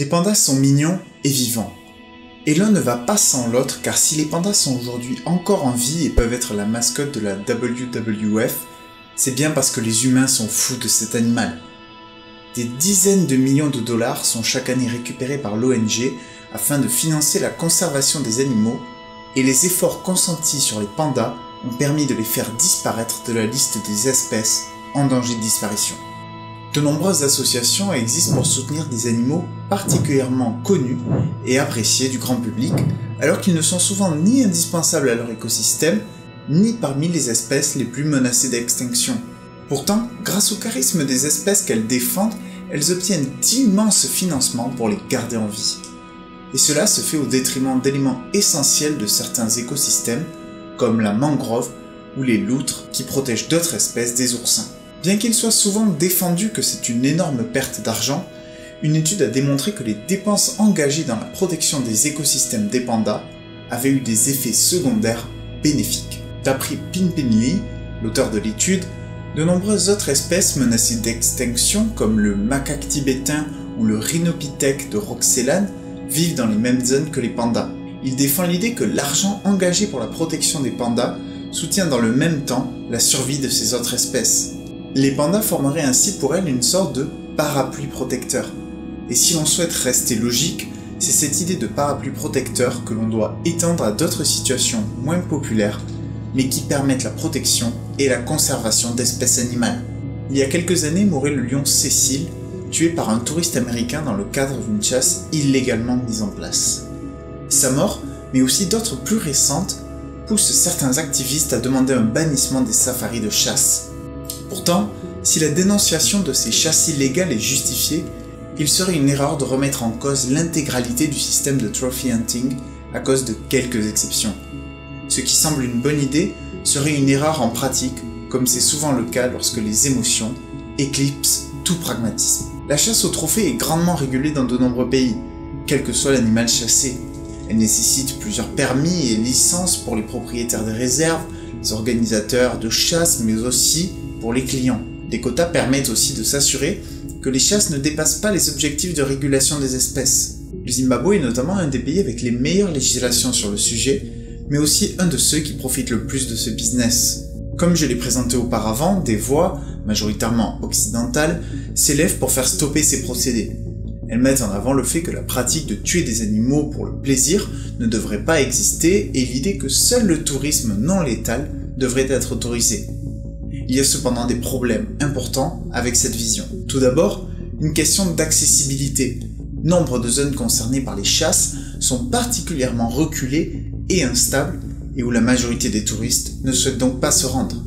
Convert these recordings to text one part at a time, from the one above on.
Les pandas sont mignons et vivants. Et l'un ne va pas sans l'autre, car si les pandas sont aujourd'hui encore en vie et peuvent être la mascotte de la WWF, c'est bien parce que les humains sont fous de cet animal. Des dizaines de millions de dollars sont chaque année récupérés par l'ONG afin de financer la conservation des animaux, et les efforts consentis sur les pandas ont permis de les faire disparaître de la liste des espèces en danger de disparition. De nombreuses associations existent pour soutenir des animaux particulièrement connus et appréciés du grand public, alors qu'ils ne sont souvent ni indispensables à leur écosystème, ni parmi les espèces les plus menacées d'extinction. Pourtant, grâce au charisme des espèces qu'elles défendent, elles obtiennent d'immenses financements pour les garder en vie. Et cela se fait au détriment d'éléments essentiels de certains écosystèmes, comme la mangrove ou les loutres qui protègent d'autres espèces des oursins. Bien qu'il soit souvent défendu que c'est une énorme perte d'argent, une étude a démontré que les dépenses engagées dans la protection des écosystèmes des pandas avaient eu des effets secondaires bénéfiques. D'après Pinpin Lee, l'auteur de l'étude, de nombreuses autres espèces menacées d'extinction comme le macaque tibétain ou le rhinopithèque de Roxelane vivent dans les mêmes zones que les pandas. Il défend l'idée que l'argent engagé pour la protection des pandas soutient dans le même temps la survie de ces autres espèces. Les pandas formeraient ainsi pour elles une sorte de parapluie protecteur. Et si l'on souhaite rester logique, c'est cette idée de parapluie protecteur que l'on doit étendre à d'autres situations moins populaires, mais qui permettent la protection et la conservation d'espèces animales. Il y a quelques années mourait le lion Cécile, tué par un touriste américain dans le cadre d'une chasse illégalement mise en place. Sa mort, mais aussi d'autres plus récentes, poussent certains activistes à demander un bannissement des safaris de chasse. Pourtant, si la dénonciation de ces chasses illégales est justifiée, il serait une erreur de remettre en cause l'intégralité du système de trophy hunting à cause de quelques exceptions. Ce qui semble une bonne idée serait une erreur en pratique, comme c'est souvent le cas lorsque les émotions éclipsent tout pragmatisme. La chasse au trophée est grandement régulée dans de nombreux pays, quel que soit l'animal chassé. Elle nécessite plusieurs permis et licences pour les propriétaires des réserves, les organisateurs de chasse, mais aussi pour les clients. Des quotas permettent aussi de s'assurer que les chasses ne dépassent pas les objectifs de régulation des espèces. Le Zimbabwe est notamment un des pays avec les meilleures législations sur le sujet, mais aussi un de ceux qui profitent le plus de ce business. Comme je l'ai présenté auparavant, des voix, majoritairement occidentales, s'élèvent pour faire stopper ces procédés. Elles mettent en avant le fait que la pratique de tuer des animaux pour le plaisir ne devrait pas exister et l'idée que seul le tourisme non létal devrait être autorisé. Il y a cependant des problèmes importants avec cette vision. Tout d'abord, une question d'accessibilité. Nombre de zones concernées par les chasses sont particulièrement reculées et instables et où la majorité des touristes ne souhaitent donc pas se rendre.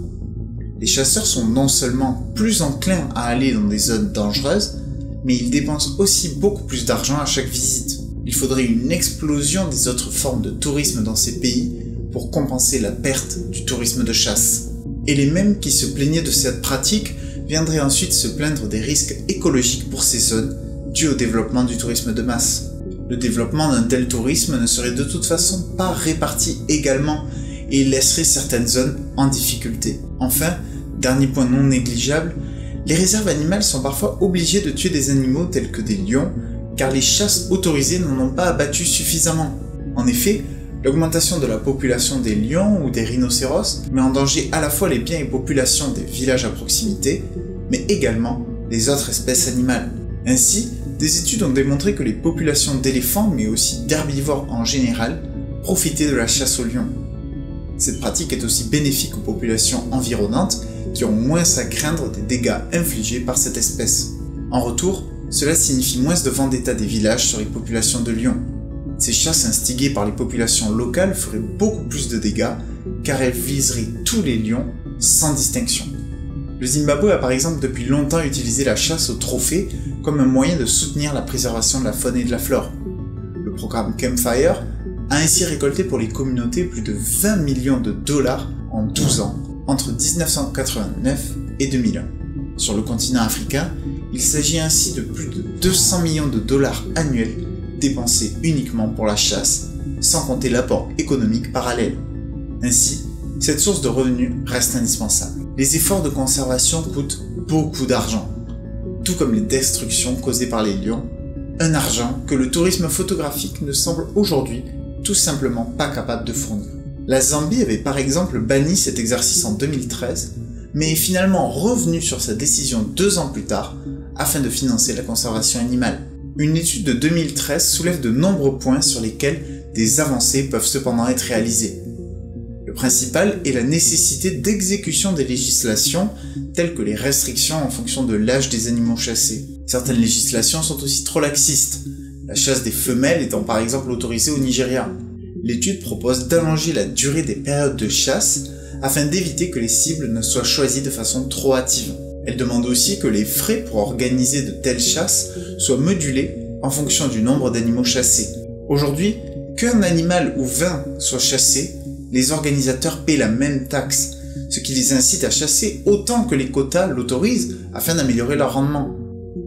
Les chasseurs sont non seulement plus enclins à aller dans des zones dangereuses, mais ils dépensent aussi beaucoup plus d'argent à chaque visite. Il faudrait une explosion des autres formes de tourisme dans ces pays pour compenser la perte du tourisme de chasse. Et les mêmes qui se plaignaient de cette pratique viendraient ensuite se plaindre des risques écologiques pour ces zones dus au développement du tourisme de masse. Le développement d'un tel tourisme ne serait de toute façon pas réparti également et il laisserait certaines zones en difficulté. Enfin, dernier point non négligeable, les réserves animales sont parfois obligées de tuer des animaux tels que des lions car les chasses autorisées n'en ont pas abattu suffisamment. En effet, l'augmentation de la population des lions ou des rhinocéros met en danger à la fois les biens et populations des villages à proximité, mais également les autres espèces animales. Ainsi, des études ont démontré que les populations d'éléphants, mais aussi d'herbivores en général, profitaient de la chasse aux lions. Cette pratique est aussi bénéfique aux populations environnantes, qui ont moins à craindre des dégâts infligés par cette espèce. En retour, cela signifie moins de vendetta des villages sur les populations de lions. Ces chasses instigées par les populations locales feraient beaucoup plus de dégâts, car elles viseraient tous les lions, sans distinction. Le Zimbabwe a par exemple depuis longtemps utilisé la chasse au trophée comme un moyen de soutenir la préservation de la faune et de la flore. Le programme Campfire a ainsi récolté pour les communautés plus de 20 millions de dollars en 12 ans, entre 1989 et 2001. Sur le continent africain, il s'agit ainsi de plus de 200 millions de dollars annuels dépensés uniquement pour la chasse, sans compter l'apport économique parallèle. Ainsi, cette source de revenus reste indispensable. Les efforts de conservation coûtent beaucoup d'argent, tout comme les destructions causées par les lions, Un argent que le tourisme photographique ne semble aujourd'hui tout simplement pas capable de fournir. La Zambie avait par exemple banni cet exercice en 2013, mais est finalement revenue sur sa décision 2 ans plus tard afin de financer la conservation animale. Une étude de 2013 soulève de nombreux points sur lesquels des avancées peuvent cependant être réalisées. Le principal est la nécessité d'exécution des législations telles que les restrictions en fonction de l'âge des animaux chassés. Certaines législations sont aussi trop laxistes, la chasse des femelles étant par exemple autorisée au Nigeria. L'étude propose d'allonger la durée des périodes de chasse afin d'éviter que les cibles ne soient choisies de façon trop hâtive. Elle demande aussi que les frais pour organiser de telles chasses soient modulés en fonction du nombre d'animaux chassés. Aujourd'hui, qu'un animal ou 20 soient chassés, les organisateurs paient la même taxe, ce qui les incite à chasser autant que les quotas l'autorisent afin d'améliorer leur rendement.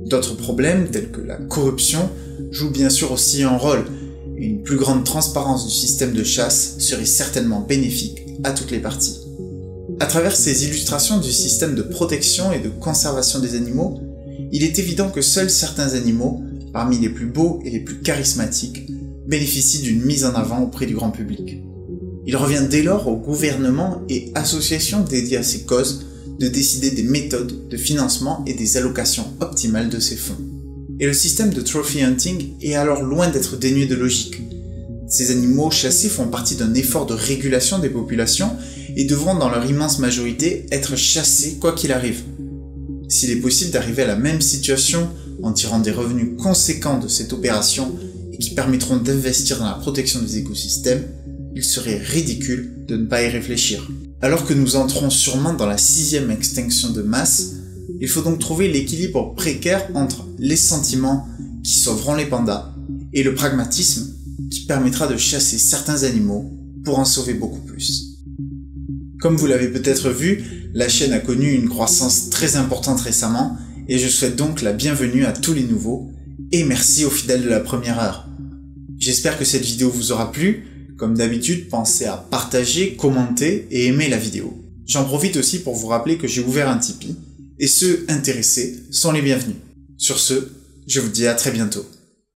D'autres problèmes, tels que la corruption, jouent bien sûr aussi un rôle, et une plus grande transparence du système de chasse serait certainement bénéfique à toutes les parties. À travers ces illustrations du système de protection et de conservation des animaux, il est évident que seuls certains animaux, parmi les plus beaux et les plus charismatiques, bénéficient d'une mise en avant auprès du grand public. Il revient dès lors aux gouvernements et associations dédiées à ces causes de décider des méthodes de financement et des allocations optimales de ces fonds. Et le système de trophy hunting est alors loin d'être dénué de logique. Ces animaux chassés font partie d'un effort de régulation des populations et devront dans leur immense majorité être chassés quoi qu'il arrive. S'il est possible d'arriver à la même situation en tirant des revenus conséquents de cette opération et qui permettront d'investir dans la protection des écosystèmes, il serait ridicule de ne pas y réfléchir. Alors que nous entrons sûrement dans la 6e extinction de masse, il faut donc trouver l'équilibre précaire entre les sentiments qui sauveront les pandas et le pragmatisme qui permettra de chasser certains animaux pour en sauver beaucoup plus. Comme vous l'avez peut-être vu, la chaîne a connu une croissance très importante récemment et je souhaite donc la bienvenue à tous les nouveaux et merci aux fidèles de la première heure. J'espère que cette vidéo vous aura plu. Comme d'habitude, pensez à partager, commenter et aimer la vidéo. J'en profite aussi pour vous rappeler que j'ai ouvert un Tipeee et ceux intéressés sont les bienvenus. Sur ce, je vous dis à très bientôt.